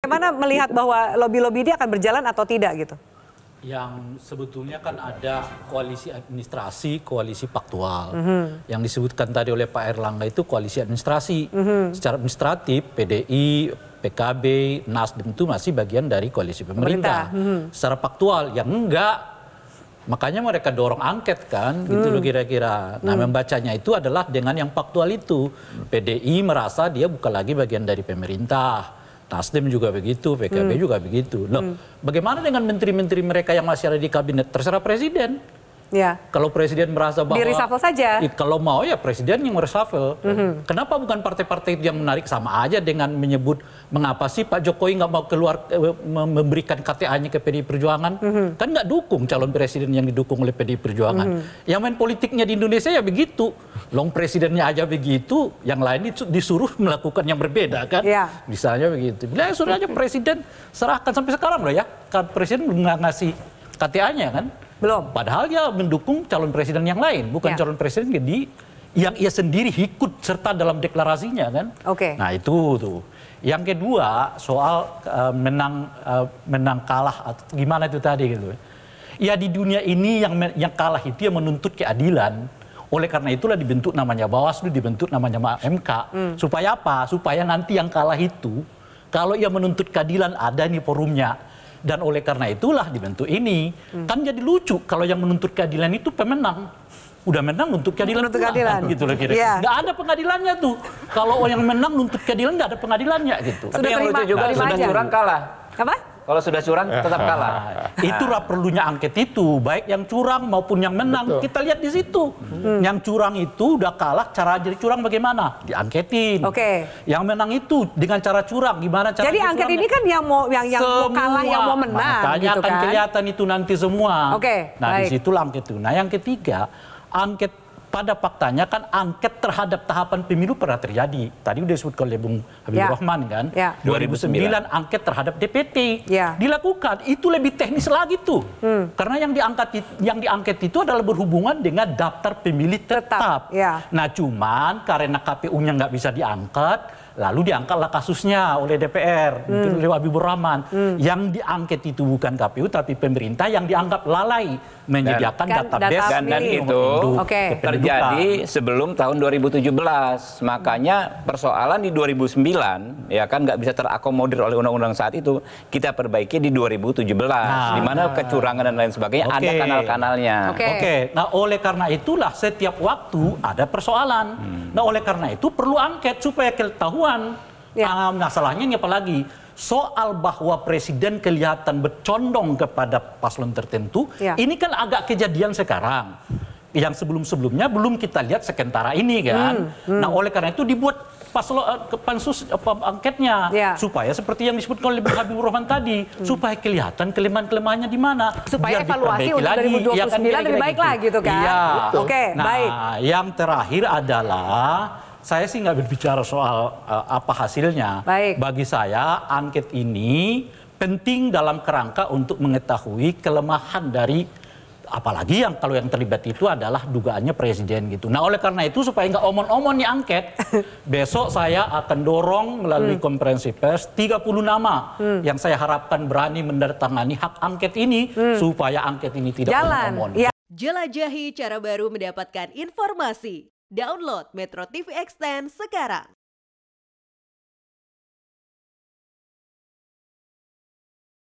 Bagaimana melihat bahwa lobby-lobby ini akan berjalan atau tidak gitu? Yang sebetulnya kan ada koalisi administrasi, koalisi faktual. Yang disebutkan tadi oleh Pak Erlangga itu koalisi administrasi. Secara administratif, PDI, PKB, Nasdem itu masih bagian dari koalisi pemerintah. Secara faktual, yang enggak. Makanya mereka dorong angket kan, gitu loh kira-kira. Nah membacanya itu adalah dengan yang faktual itu. PDI merasa dia bukan lagi bagian dari pemerintah. Nasdem juga begitu, PKB juga begitu. Loh, bagaimana dengan menteri-menteri mereka yang masih ada di kabinet? Terserah presiden. Ya. Kalau presiden merasa bahwa... Di reshuffle saja. Kalau mau ya presiden yang reshuffle. Kenapa bukan partai-partai yang menarik? Sama aja dengan menyebut mengapa sih Pak Jokowi nggak mau keluar memberikan KTA-nya ke PDI Perjuangan? Kan nggak dukung calon presiden yang didukung oleh PDI Perjuangan. Yang main politiknya di Indonesia ya begitu. Long presidennya aja begitu, yang lain disuruh melakukan yang berbeda kan? Ya. Misalnya begitu. Bila suruh aja presiden serahkan sampai sekarang loh ya. Kan presiden belum ngasih KTA-nya kan? Belum. Padahal dia mendukung calon presiden yang lain, bukan calon presiden yang ia sendiri ikut serta dalam deklarasinya kan. Nah itu tuh. Yang kedua soal menang kalah atau gimana itu tadi gitu. Ya di dunia ini yang kalah itu yang menuntut keadilan. Oleh karena itulah dibentuk namanya Bawaslu, dibentuk namanya MK. Supaya apa? Supaya nanti yang kalah itu kalau ia menuntut keadilan ada nih forumnya. Dan oleh karena itulah dibentuk ini. Kan jadi lucu kalau yang menuntut keadilan itu pemenang. Udah menang untuk keadilan. Untuk keadilan. Gitu loh kira-kira. Nggak ada pengadilannya tuh. Kalau yang menang nuntut keadilan nggak ada pengadilannya gitu. Tapi yang lucu juga sudah curang kalah. Apa? Kalau sudah curang tetap kalah. Itulah perlunya angket itu, baik yang curang maupun yang menang. Kita lihat di situ. Yang curang itu udah kalah, cara jadi curang bagaimana? Diangketin. Yang menang itu dengan cara curang, gimana cara? Jadi angket ini kan yang mau kalah, yang mau menang. Makanya gitu akan kan? kelihatan itu nanti semua. Nah baik. di situlah angket itu. Nah yang ketiga, angket pada faktanya kan angket terhadap tahapan pemilu pernah terjadi. Tadi udah disebutkan oleh Bung Habibur Rahman kan. 2009 angket terhadap DPT dilakukan. Itu lebih teknis lagi tuh. Karena yang diangket itu adalah berhubungan dengan daftar pemilih tetap. Nah cuman karena KPU-nya nggak bisa diangkat, lalu diangkatlah kasusnya oleh DPR, oleh Habibur Rahman. Yang diangket itu bukan KPU tapi pemerintah yang dianggap lalai menyediakan database dan itu terjadi sebelum tahun 2017. Makanya persoalan di 2009 ya kan nggak bisa terakomodir oleh undang-undang saat itu, kita perbaiki di 2017 di mana kecurangan dan lain sebagainya ada kanal-kanalnya. Nah oleh karena itulah setiap waktu ada persoalan. Nah oleh karena itu perlu angket supaya ketahuan. Masalahnya ini apa lagi? Soal bahwa presiden kelihatan bercondong kepada paslon tertentu, ini kan agak kejadian sekarang. Yang sebelum-sebelumnya belum kita lihat sekentara ini kan. Nah oleh karena itu dibuat pansus angketnya supaya seperti yang disebutkan oleh Bung Habibur Rahman tadi, supaya kelihatan kelemahan-kelemahannya di mana. Supaya evaluasi untuk 2029 lebih baik lah gitu kan. Baik. Yang terakhir adalah saya sih nggak berbicara soal apa hasilnya. Bagi saya angket ini penting dalam kerangka untuk mengetahui kelemahan dari, apalagi kalau yang terlibat itu adalah dugaannya presiden gitu. Nah oleh karena itu supaya nggak omon-omon nih angket, besok saya akan dorong melalui konferensi pers 30 nama yang saya harapkan berani menandatangani hak angket ini supaya angket ini tidak omon-omon. Jelajahi cara baru mendapatkan informasi. Download Metro TV Extend sekarang.